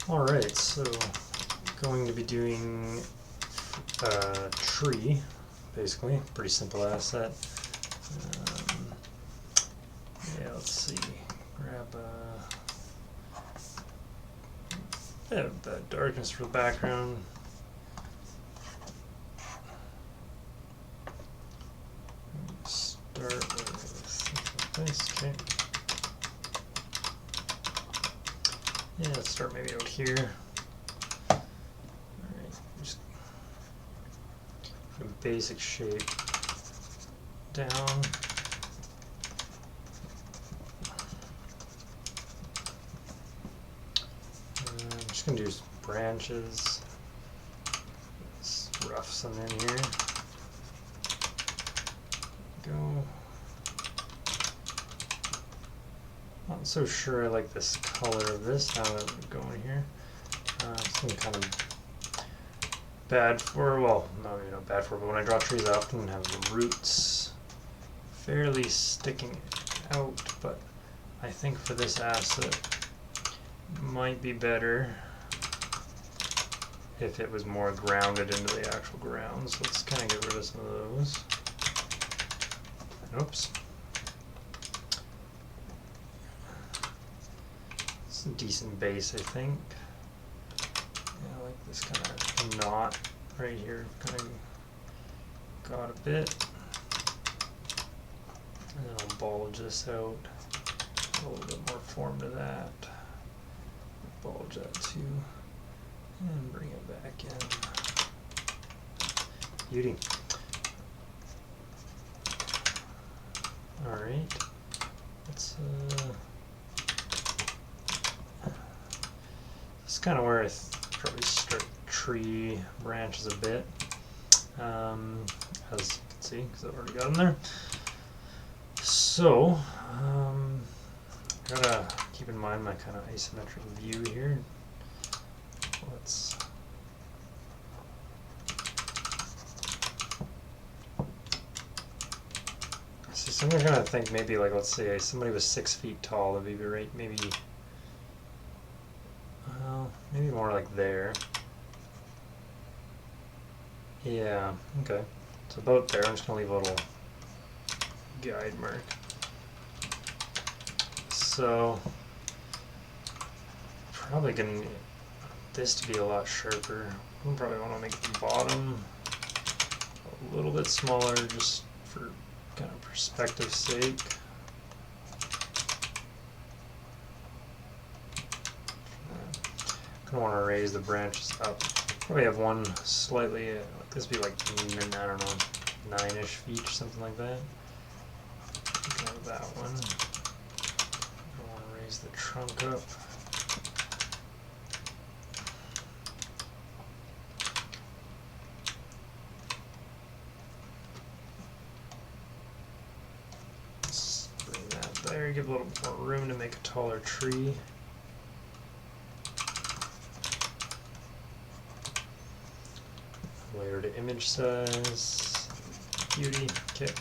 Alright, so going to be doing a tree, basically. Pretty simple asset. Yeah, let's see. Grab that darkness for the background. Start with this, okay. Yeah, let's start maybe out here. Alright, just a basic shape down. I'm just going to do some branches. Let's rough some in here. Go. Not so sure I like this color of this now that we're going here. It's been kind of bad for, well, not maybe not bad for, but when I draw trees I often have the roots fairly sticking out, but I think for this asset it might be better if it was more grounded into the actual ground. So let's kind of get rid of some of those. Oops. It's a decent base, I think. Yeah, I like this kind of knot right here. Kind of got a bit. And then I'll bulge this out. A little bit more form to that. Bulge that too. And bring it back in. Beauty. Alright. Let's this is kind of where I probably start tree branches a bit. As you can see, because I've already got them there. So, gotta keep in mind my kind of isometric view here. Let's see. So I'm gonna think maybe like, let's say somebody was 6 feet tall. That'd be right. Maybe, well, maybe more like there. Yeah. Okay. So about there. I'm just gonna leave a little guide mark. So probably gonna need this to be a lot sharper. I probably want to make the bottom a little bit smaller just for kind of perspective's sake. I want to raise the branches up. Probably have one slightly, like this would be like, I don't know, 9-ish feet or something like that. Have that one. I want to raise the trunk up. Let's bring that there, give a little more room to make a taller tree. Layer to image size. Beauty. Okay.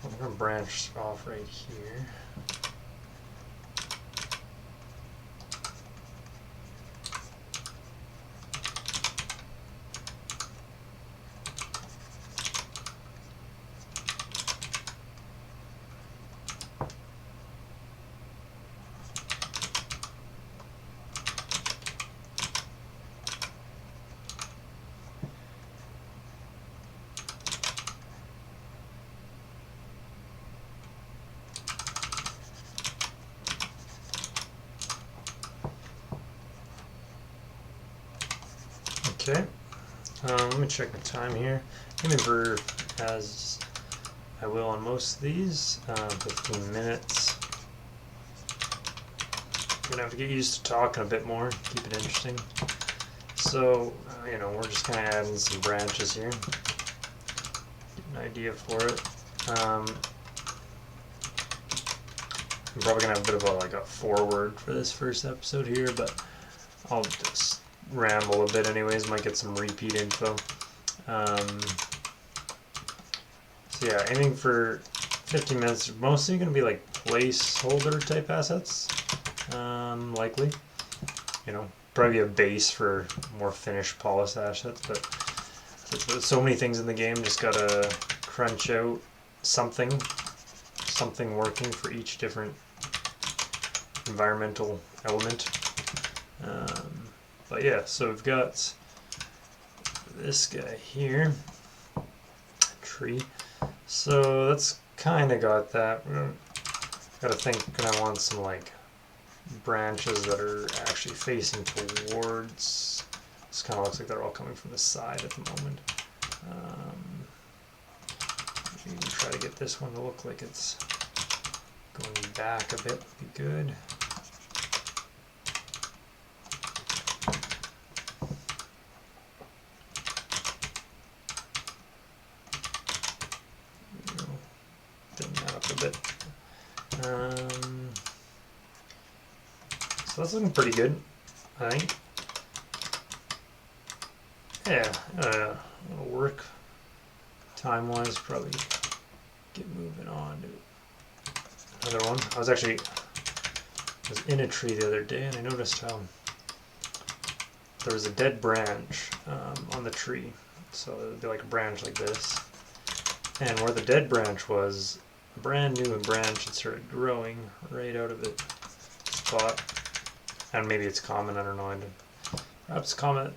I'm going to branch off right here. Okay, let me check the time here. Aiming for, as I will on most of these, 15 minutes. I'm gonna have to get used to talking a bit more, keep it interesting. So, you know, we're just kind of adding some branches here. Get an idea for it. I'm probably gonna have a bit of a foreword for this first episode here, but I'll just ramble a bit anyways, might get some repeat info. So yeah, aiming for 15 minutes, mostly going to be like placeholder type assets. likely. You know, probably a base for more finished polished assets, but there's so many things in the game, just gotta crunch out something working for each different environmental element. But yeah, so we've got this guy here, tree. So that's kind of got that. Gotta think, gonna want some like branches that are actually facing towards. This kind of looks like they're all coming from the side at the moment. Maybe try to get this one to look like it's going back a bit would be good. Thin that up a bit. So that's looking pretty good, I think. Yeah, it'll work. Time-wise, probably get moving on to another one. I was in a tree the other day and I noticed how there was a dead branch on the tree. So it would be like a branch like this. And where the dead branch was, a brand new branch had started growing right out of its spot. And maybe it's common, I don't know. Perhaps common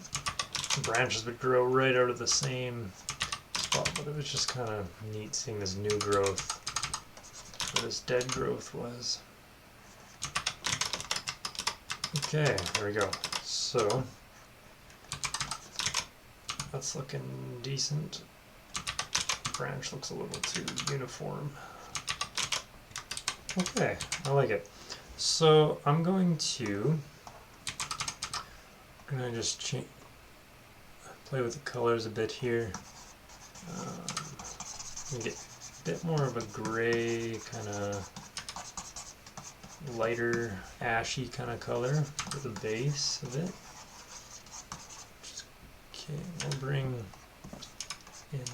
branches would grow right out of the same spot, but it was just kind of neat seeing this new growth where this dead growth was. Okay, there we go. So that's looking decent. Branch looks a little too uniform. Okay, I like it. So I'm gonna just play with the colors a bit here. Get a bit more of a gray, kind of lighter, ashy kind of color for the base of it. Okay, we'll bring in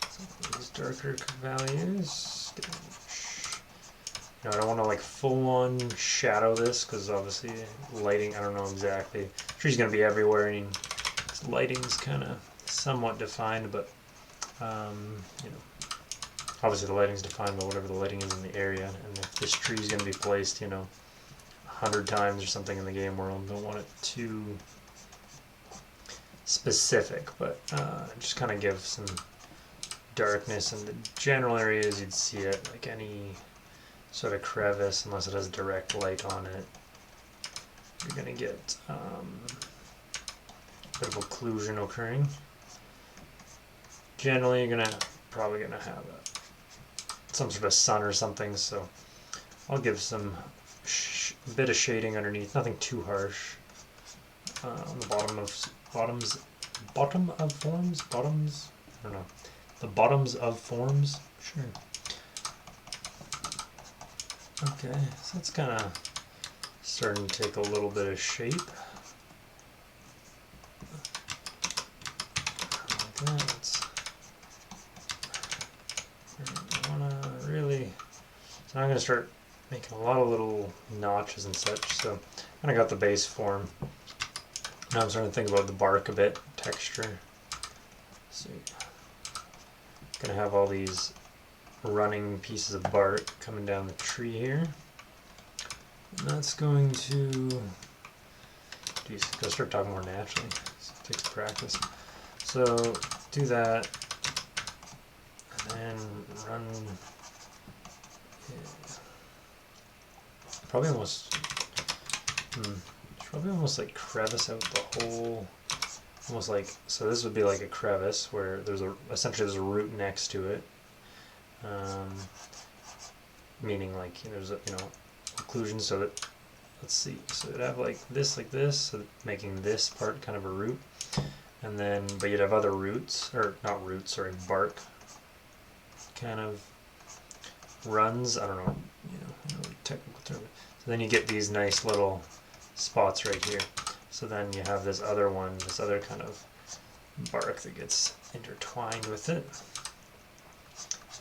some of these darker values. I don't want to like full-on shadow this because obviously lighting, I don't know exactly. The tree's going to be everywhere and its lighting's kind of somewhat defined, but you know, obviously the lighting's defined by whatever the lighting is in the area. And if this tree's going to be placed, 100 times or something in the game world, don't want it too specific, but just kind of give some darkness in the general areas you'd see it, like any sort of crevice, unless it has direct light on it, you're going to get a bit of occlusion occurring. Generally, you're probably going to have some sort of sun or something, so I'll give some bit of shading underneath, nothing too harsh. On the bottoms, I don't know, the bottoms of forms, sure. Okay, so it's kind of starting to take a little bit of shape. Like that. I want to really. So I'm going to start making a lot of little notches and such. So I kind of got the base form. Now I'm starting to think about the bark a bit, texture. So going to have all these running pieces of bark coming down the tree here. And that's going to, gotta start talking more naturally. It takes practice. So do that, and then run. Probably almost like crevice out the whole. Almost like, so this would be like a crevice where essentially there's a root next to it. Meaning like there's a occlusion, so that, let's see, so it'd have like this, so making this part kind of a root, and then but you'd have other roots, or not roots, sorry, bark kind of runs, I don't know, technical term. So then you get these nice little spots right here. So then you have this other kind of bark that gets intertwined with it.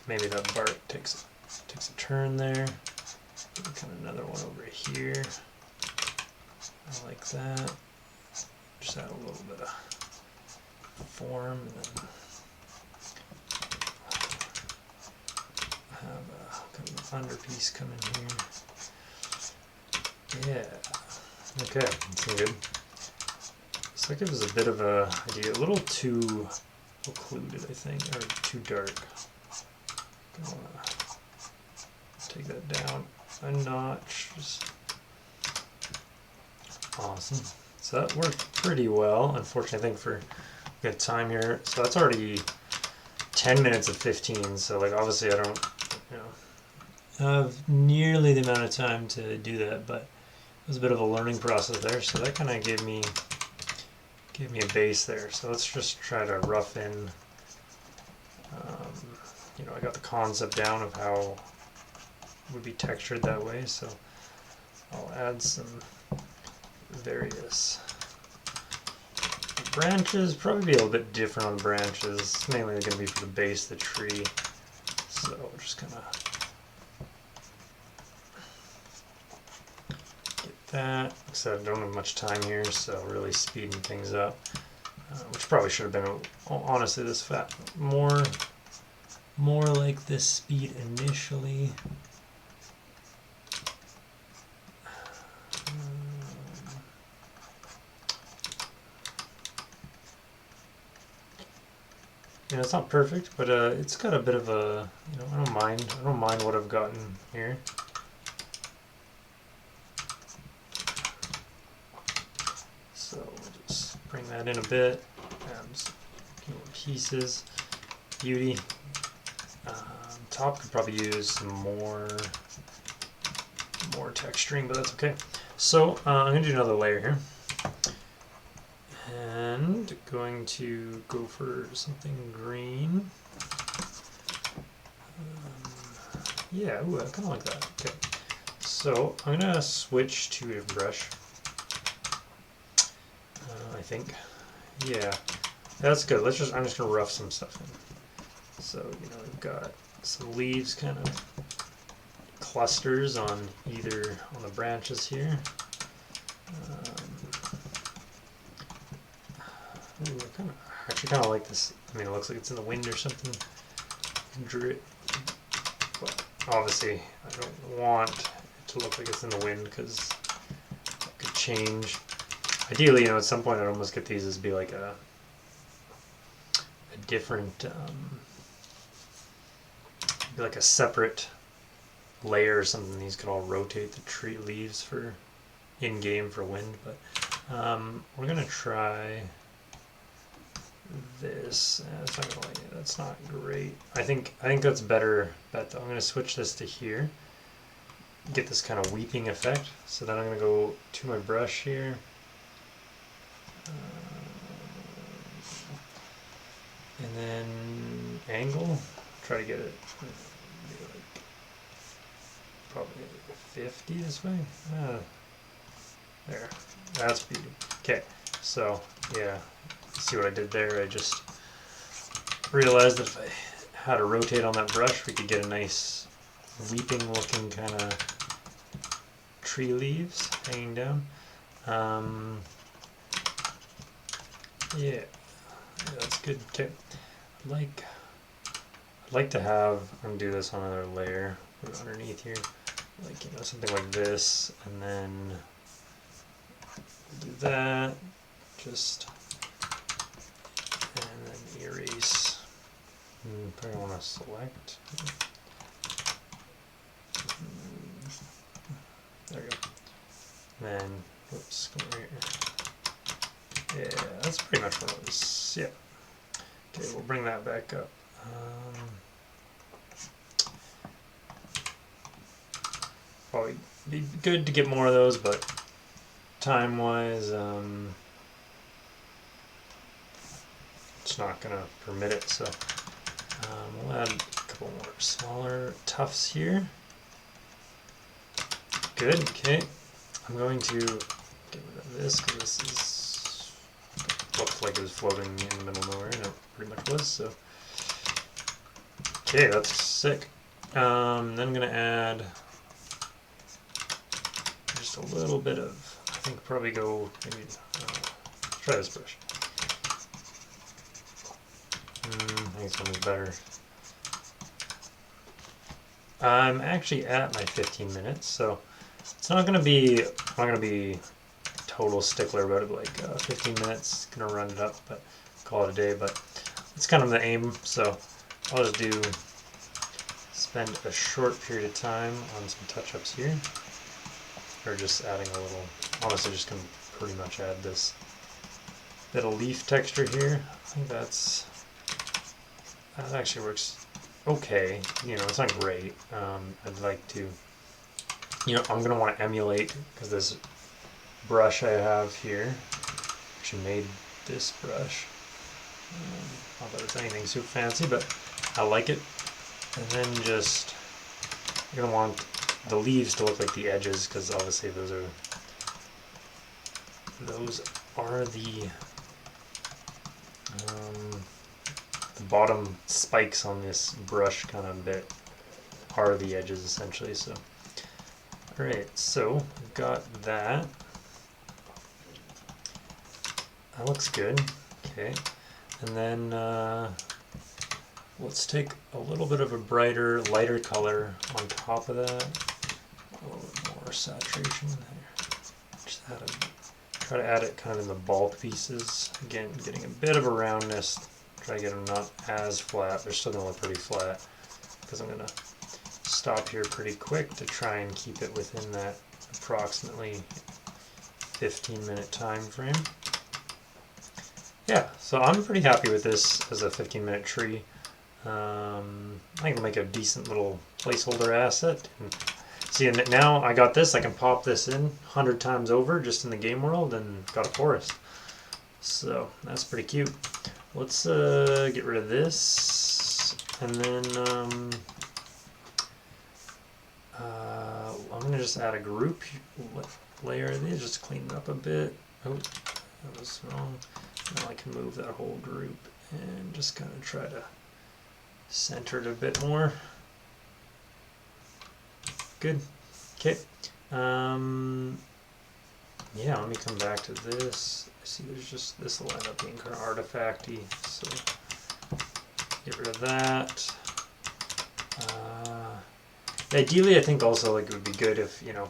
Maybe that bark takes a turn there, kind of another one over here. I like that. Just add a little bit of form, and then have a kind of an underpiece come in here. Yeah. Okay, that's good. So that gives us a bit of a idea. A little too occluded, I think, or too dark. Gonna take that down a notch. Just awesome. So that worked pretty well. Unfortunately, I think for good time here. So that's already 10 minutes of 15. So like obviously I don't, have nearly the amount of time to do that, but it was a bit of a learning process there. So that kind of gave me a base there. So let's just try to rough in. I got the concept down of how it would be textured that way. So I'll add some various branches, probably be a little bit different on the branches. It's mainly going to be for the base of the tree. So we're just going to get that. Like I said, I don't have much time here, so really speeding things up. Which probably should have been, honestly, this fat more like this speed initially. It's not perfect, but it's got a bit of a, I don't mind what I've gotten here. So we'll just bring that in a bit, and some pieces, beauty. Top could probably use some more texturing, but that's okay. So I'm gonna do another layer here. And going to go for something green. Yeah, ooh, I kind of like that. Okay, so I'm gonna switch to a brush. I think, yeah, that's good. I'm just gonna rough some stuff in. So we've got some leaves, kind of clusters on the branches here. Ooh, I actually kind of like this. I mean, it looks like it's in the wind or something. But obviously, I don't want it to look like it's in the wind because it could change. Ideally, at some point, I'd almost get these as be like a different, be like a separate layer or something. These could all rotate the tree leaves for in-game for wind, but we're gonna try this. That's not great. I think that's better bet though. I'm gonna switch this to here. Get this kind of weeping effect. So then I'm gonna go to my brush here. And then angle. Try to get it like probably 50 this way. There. That's beauty. Okay. So yeah. See what I did there? I just realized that if I had to rotate on that brush, we could get a nice weeping looking kind of tree leaves hanging down. Yeah, that's good. Okay, I'd like to have, I'm gonna do this on another layer, put it underneath here, like something like this, and then do that. Just. And then erase. Probably want to select. There we go. Then, whoops, come over here. Yeah, that's pretty much what it was. Yeah. Okay, we'll bring that back up. Probably be good to get more of those, but time-wise, it's not going to permit it, so we'll add a couple more smaller tufts here. Good, okay. I'm going to get rid of this because this looked like it was floating in the middle of nowhere, and it pretty much was, so. Okay, that's sick. Then I'm going to add a little bit of, I think probably go, maybe, try this brush. I think this one is better. I'm actually at my 15 minutes, so it's not gonna be, I'm not gonna be total stickler about it, like 15 minutes, gonna run it up, but call it a day, but it's kind of the aim, so I'll just do, spend a short period of time on some touch-ups here, or just adding a little, honestly just gonna pretty much add this little leaf texture here. I think that actually works okay, you know, it's not great. I'd like to, you know, I'm gonna want to emulate, because this brush I have here, actually made this brush, not that it's anything super fancy, but I like it. And then just, you're gonna want the leaves to look like the edges, because obviously those are the bottom spikes on this brush kind of bit are the edges essentially. So alright, so we've got that. That looks good. Okay, and then let's take a little bit of a brighter, lighter color on top of that. A little bit more saturation there. Just try to add it kind of in the bulk pieces. Again, getting a bit of a roundness. Try to get them not as flat. They're still going to look pretty flat, because I'm going to stop here pretty quick to try and keep it within that approximately 15-minute time frame. Yeah, so I'm pretty happy with this as a 15-minute tree. I think it'll make a decent little placeholder asset. And see, now I got this, I can pop this in 100 times over just in the game world and got a forest. So that's pretty cute. Let's get rid of this, and then I'm going to just add a group layer of these, just clean it up a bit. Oh, that was wrong. Now I can move that whole group and just kind of try to center it a bit more. Good. Okay. Yeah, let me come back to this. I see there's just, this will end up being kind of artifacty, so get rid of that. Ideally, I think also like it would be good if, you know,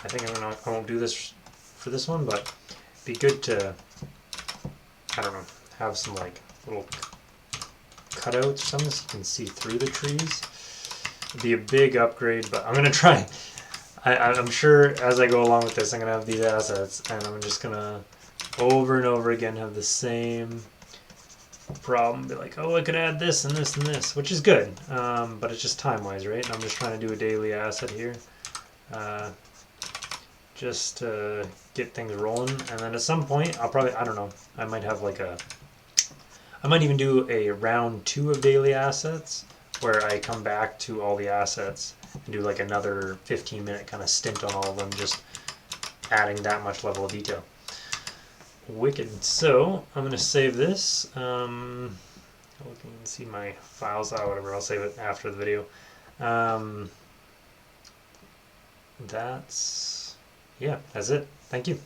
I think I won't do this for this one, but it'd be good to, I don't know, have some like little cutouts or something so you can see through the trees. It'd be a big upgrade, but I'm gonna try. I'm sure as I go along with this, I'm gonna have these assets, and I'm just gonna over and over again have the same problem. Be like, oh, I could add this and this and this, which is good, but it's just time-wise, right? And I'm just trying to do a daily asset here, just to get things rolling. And then at some point, I'll probably, I don't know, I might have like I might even do a round 2 of daily assets, where I come back to all the assets and do like another 15-minute kind of stint on all of them, just adding that much level of detail. Wicked. So I'm going to save this. You can see my files out, whatever. I'll save it after the video. That's it. Thank you.